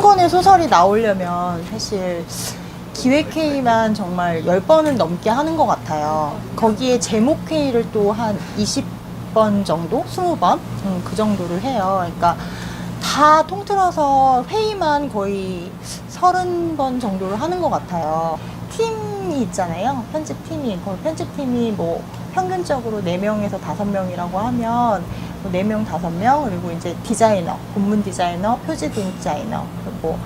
권의 소설이 나오려면 사실 기획회의만 정말 10번은 넘게 하는 것 같아요. 거기에 제목회의를 또 한 20번 정도? 20번? 그 정도를 해요. 그러니까 다 통틀어서 회의만 거의 30번 정도를 하는 것 같아요. 팀이 있잖아요. 편집팀이. 거기 편집팀이 뭐 평균적으로 4명에서 5명이라고 하면 4명, 5명, 그리고 이제 디자이너, 본문 디자이너, 표지 디자이너, 그리고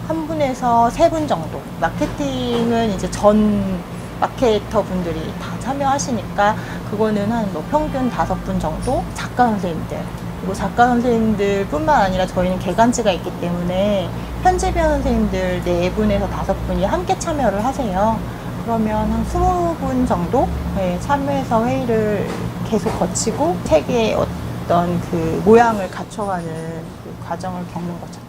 한 분에서 3분 정도. 마케팅은 이제 전 마케터 분들이 다 참여하시니까 그거는 한 뭐 평균 5분 정도. 작가 선생님들. 그리고 작가 선생님들 뿐만 아니라 저희는 개간지가 있기 때문에 편집위원 선생님들 4분에서 5분이 함께 참여를 하세요. 그러면 한 20분 정도 참여해서 회의를 계속 거치고 책의 어떤 그 모양을 갖춰가는 그 과정을 겪는 거죠.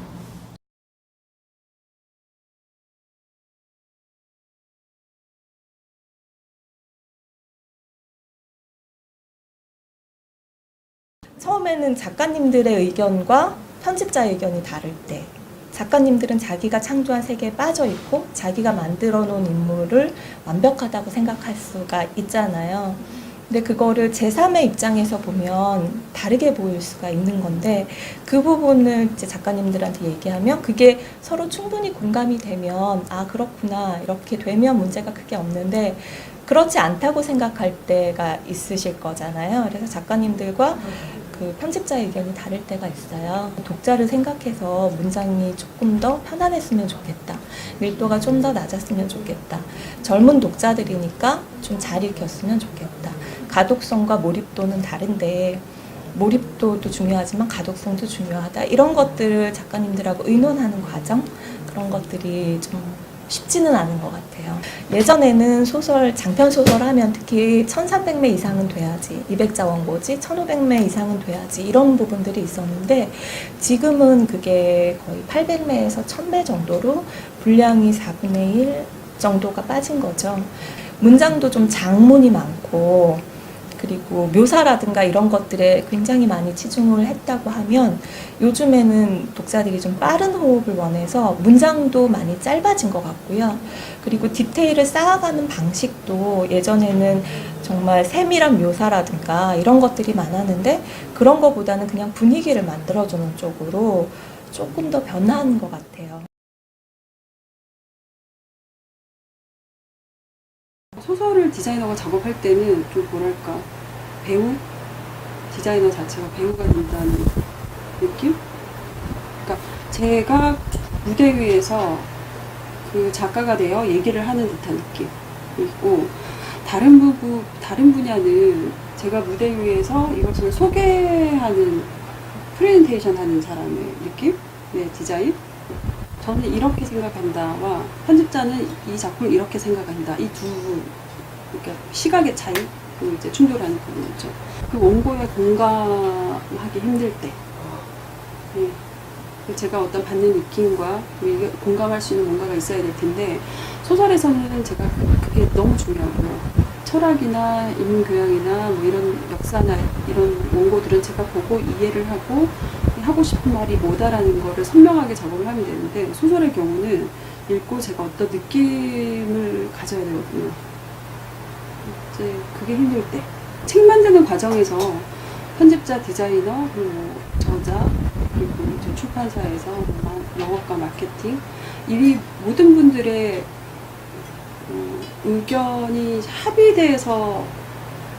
처음에는 작가님들의 의견과 편집자의 의견이 다를 때, 작가님들은 자기가 창조한 세계에 빠져 있고 자기가 만들어 놓은 인물을 완벽하다고 생각할 수가 있잖아요. 근데 그거를 제3의 입장에서 보면 다르게 보일 수가 있는 건데, 그 부분을 이제 작가님들한테 얘기하면 그게 서로 충분히 공감이 되면 아 그렇구나 이렇게 되면 문제가 크게 없는데, 그렇지 않다고 생각할 때가 있으실 거잖아요. 그래서 작가님들과 그 편집자의 의견이 다를 때가 있어요. 독자를 생각해서 문장이 조금 더 편안했으면 좋겠다. 밀도가 좀 더 낮았으면 좋겠다. 젊은 독자들이니까 좀 잘 읽혔으면 좋겠다. 가독성과 몰입도는 다른데 몰입도도 중요하지만 가독성도 중요하다. 이런 것들을 작가님들하고 의논하는 과정, 그런 것들이 좀 쉽지는 않은 것 같아요. 예전에는 소설, 장편 소설 하면 특히 1300매 이상은 돼야지, 200자 원고지 1500매 이상은 돼야지, 이런 부분들이 있었는데 지금은 그게 거의 800매에서 1000매 정도로 분량이 4분의 1 정도가 빠진 거죠. 문장도 좀 장문이 많고 그리고 묘사라든가 이런 것들에 굉장히 많이 치중을 했다고 하면 요즘에는 독자들이 좀 빠른 호흡을 원해서 문장도 많이 짧아진 것 같고요. 그리고 디테일을 쌓아가는 방식도 예전에는 정말 세밀한 묘사라든가 이런 것들이 많았는데 그런 것보다는 그냥 분위기를 만들어주는 쪽으로 조금 더 변화하는 것 같아요. 소설을 디자이너가 작업할 때는 좀 뭐랄까, 배우? 디자이너 자체가 배우가 된다는 느낌? 그러니까 제가 무대 위에서 그 작가가 되어 얘기를 하는 듯한 느낌이고, 다른 분야는 제가 무대 위에서 이것을 소개하는, 프레젠테이션 하는 사람의 느낌? 네, 디자인? 저는 이렇게 생각한다와 편집자는 이 작품을 이렇게 생각한다. 이 두, 그러니까 시각의 차이, 그 이제 충돌하는 부분이죠. 그 원고에 공감하기 힘들 때, 네. 제가 어떤 받는 느낌과 공감할 수 있는 뭔가가 있어야 될 텐데, 소설에서는 제가 그게 너무 중요하고요. 철학이나 인문교양이나 뭐 이런 역사나 이런 원고들은 제가 보고 이해를 하고 싶은 말이 뭐다라는 거를 선명하게 작업을 하면 되는데, 소설의 경우는 읽고 제가 어떤 느낌을 가져야 되거든요. 이제 그게 힘들 때, 책 만드는 과정에서 편집자, 디자이너, 그리고 저자, 그리고 이제 출판사에서 영업과 마케팅, 이 모든 분들의 의견이 합의돼서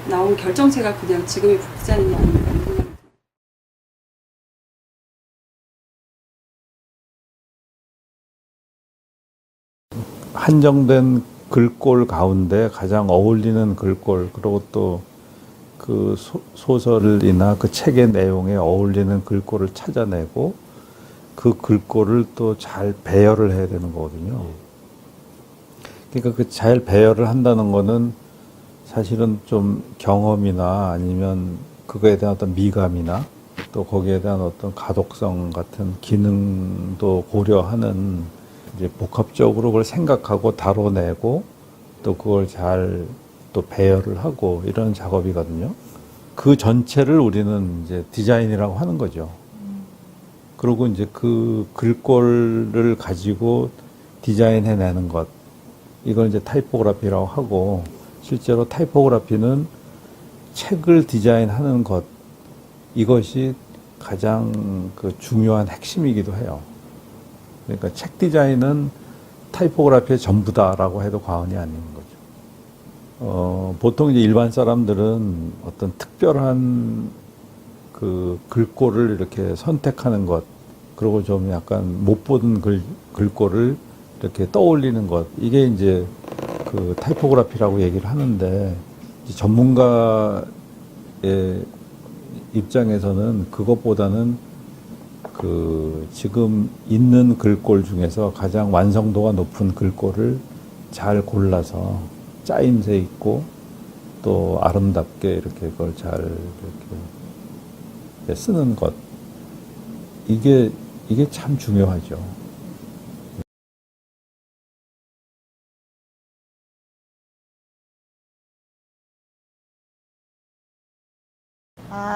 나온 결정체가 그냥 지금의 북디자인이 아닌가. 한정된 글꼴 가운데 가장 어울리는 글꼴, 그리고 또 그 소설이나 그 책의 내용에 어울리는 글꼴을 찾아내고 그 글꼴을 또 잘 배열을 해야 되는 거거든요. 그러니까 그 잘 배열을 한다는 거는 사실은 좀 경험이나 아니면 그거에 대한 어떤 미감이나 또 거기에 대한 어떤 가독성 같은 기능도 고려하는, 이제 복합적으로 그걸 생각하고 다뤄내고 또 그걸 잘 또 배열을 하고 이런 작업이거든요. 그 전체를 우리는 이제 디자인이라고 하는 거죠. 그리고 이제 그 글꼴을 가지고 디자인해내는 것, 이걸 이제 타이포그라피라고 하고, 실제로 타이포그라피는 책을 디자인하는 것, 이것이 가장 그 중요한 핵심이기도 해요. 그러니까 책 디자인은 타이포그라피의 전부다라고 해도 과언이 아닌 거죠. 보통 이제 일반 사람들은 어떤 특별한 그 글꼴을 이렇게 선택하는 것, 그리고 좀 약간 못 보던 글꼴을 이렇게 떠올리는 것, 이게 이제 그 타이포그라피라고 얘기를 하는데, 이제 전문가의 입장에서는 그것보다는 그 지금 있는 글꼴 중에서 가장 완성도가 높은 글꼴을 잘 골라서 짜임새 있고 또 아름답게 이렇게 그걸 잘 이렇게 쓰는 것, 이게 참 중요하죠.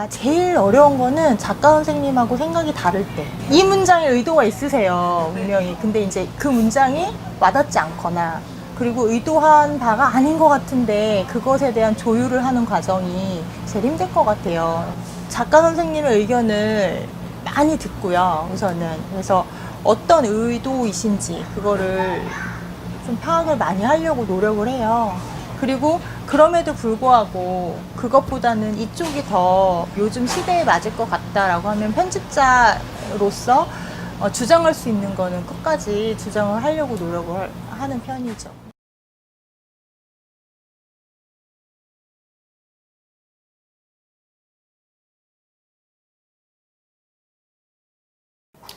제일 어려운 거는 작가 선생님하고 생각이 다를 때. 이 문장에 의도가 있으세요, 분명히. 근데 이제 그 문장이 와닿지 않거나, 그리고 의도한 바가 아닌 것 같은데, 그것에 대한 조율을 하는 과정이 제일 힘들 것 같아요. 작가 선생님의 의견을 많이 듣고요, 우선은. 그래서 어떤 의도이신지, 그거를 좀 파악을 많이 하려고 노력을 해요. 그리고 그럼에도 불구하고 그것보다는 이쪽이 더 요즘 시대에 맞을 것 같다라고 하면 편집자로서 주장할 수 있는 거는 끝까지 주장을 하려고 노력을 하는 편이죠.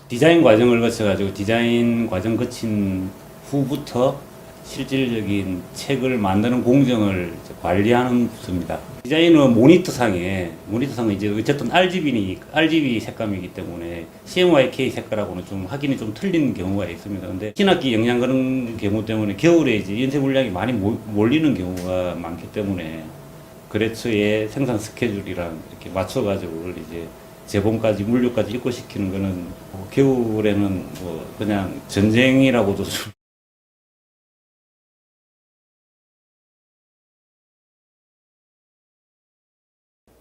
디자인 과정을 거쳐가지고 디자인 과정 거친 후부터 실질적인 책을 만드는 공정을 관리하는 부서입니다. 디자인은 모니터상은 이제 어쨌든 RGB 색감이기 때문에 CMYK 색깔하고는 좀 확인이 좀 틀린 경우가 있습니다. 근데 신학기 영향 그런 경우 때문에 겨울에 이제 연쇄 물량이 많이 몰리는 경우가 많기 때문에 그래츠의 생산 스케줄이랑 이렇게 맞춰가지고 이제 재봉까지 물류까지 입고시키는 거는 겨울에는 뭐 그냥 전쟁이라고도 좀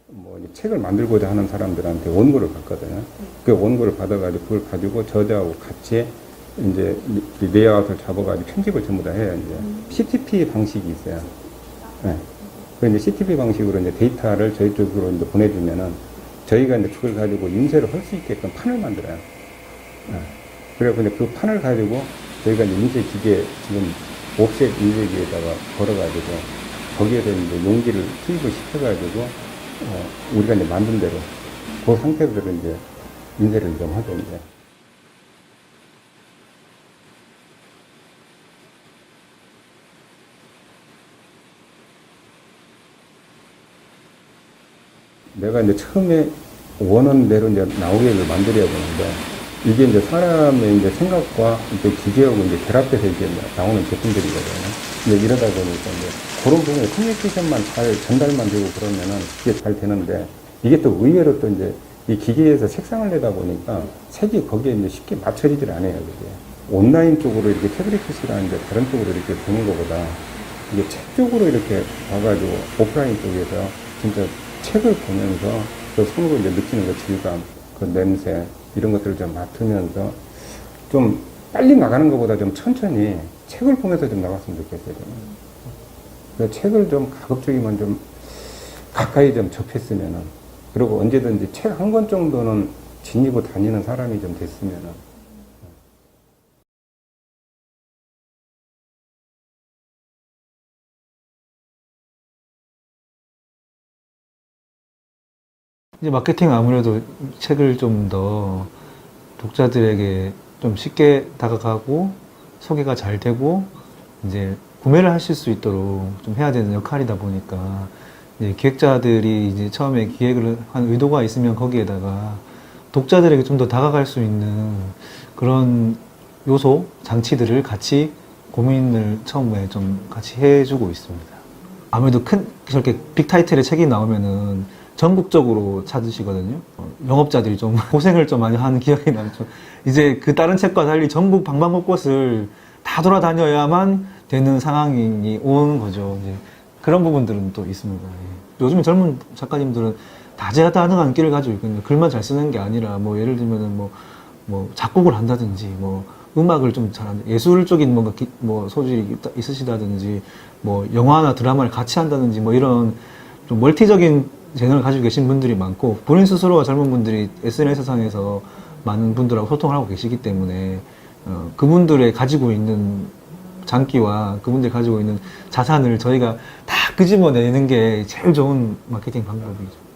뭐 책을 만들고자 하는 사람들한테 원고를 받거든요. 그 원고를 받아가지고 그걸 가지고 저자하고 같이 이제 레이아웃을 잡아가지고 편집을 전부 다 해요. 이제 CTP 방식이 있어요. 네. 그 이제 CTP 방식으로 이제 데이터를 저희 쪽으로 이제 보내주면은 저희가 이제 그걸 가지고 인쇄를 할 수 있게끔 판을 만들어요. 네. 그래서 이제 그 판을 가지고 저희가 이제 인쇄 기계 지금 옵셋 인쇄기에다가 걸어가지고 거기에서 이제 용기를 투입을 시켜가지고 우리가 이제 만든 대로 그 상태대로 이제 인쇄를 좀 하죠, 이제. 내가 이제 처음에 원하는 대로 이제 나오게를 만들어야 되는데, 이게 이제 사람의 이제 생각과 이제 기계하고 이제 결합돼서 이제 나오는 제품들이거든요. 이제 이러다 보니까 이제 그런 부분에 커뮤니케이션만 잘 전달만 되고 그러면은 그게 잘 되는데, 이게 또 의외로 또 이제 이 기계에서 색상을 내다 보니까 색이 거기에 이제 쉽게 맞춰지질 않아요, 그게. 온라인 쪽으로 이렇게 태블릿이나 이제 다른 쪽으로 이렇게 보는 것보다 이게 책 쪽으로 이렇게 와가지고 오프라인 쪽에서 진짜 책을 보면서 그 손으로 이제 느끼는 그 질감, 그 냄새, 이런 것들을 좀 맡으면서 좀 빨리 나가는 것보다 좀 천천히 책을 보면서 좀 나갔으면 좋겠어요. 그 책을 좀 가급적이면 좀 가까이 좀 접했으면은, 그리고 언제든지 책 한 권 정도는 지니고 다니는 사람이 좀 됐으면은. 이제 마케팅 아무래도 책을 좀 더 독자들에게 좀 쉽게 다가가고 소개가 잘 되고 이제 구매를 하실 수 있도록 좀 해야 되는 역할이다 보니까 이제 기획자들이 이제 처음에 기획을 한 의도가 있으면 거기에다가 독자들에게 좀 더 다가갈 수 있는 그런 요소, 장치들을 같이 고민을 처음에 좀 같이 해주고 있습니다. 아무래도 큰 저렇게 빅 타이틀의 책이 나오면은 전국적으로 찾으시거든요. 영업자들이 좀 고생을 좀 많이 하는 기억이 나죠. 이제 그 다른 책과 달리 전국 방방곳곳을 다 돌아다녀야만 되는 상황이 온 거죠. 이제 그런 부분들은 또 있습니다. 예. 요즘 젊은 작가님들은 다재다능한 끼를 가지고 있거든요. 글만 잘 쓰는 게 아니라 뭐 예를 들면은 뭐 작곡을 한다든지 뭐 음악을 좀 잘하는 예술적인 뭔가 뭐 소질이 있으시다든지 뭐 영화나 드라마를 같이 한다든지 뭐 이런 좀 멀티적인 재능을 가지고 계신 분들이 많고 본인 스스로가 젊은 분들이 SNS상에서 많은 분들하고 소통을 하고 계시기 때문에 그분들의 가지고 있는 장기와 그분들이 가지고 있는 자산을 저희가 다 끄집어내는 게 제일 좋은 마케팅 방법이죠.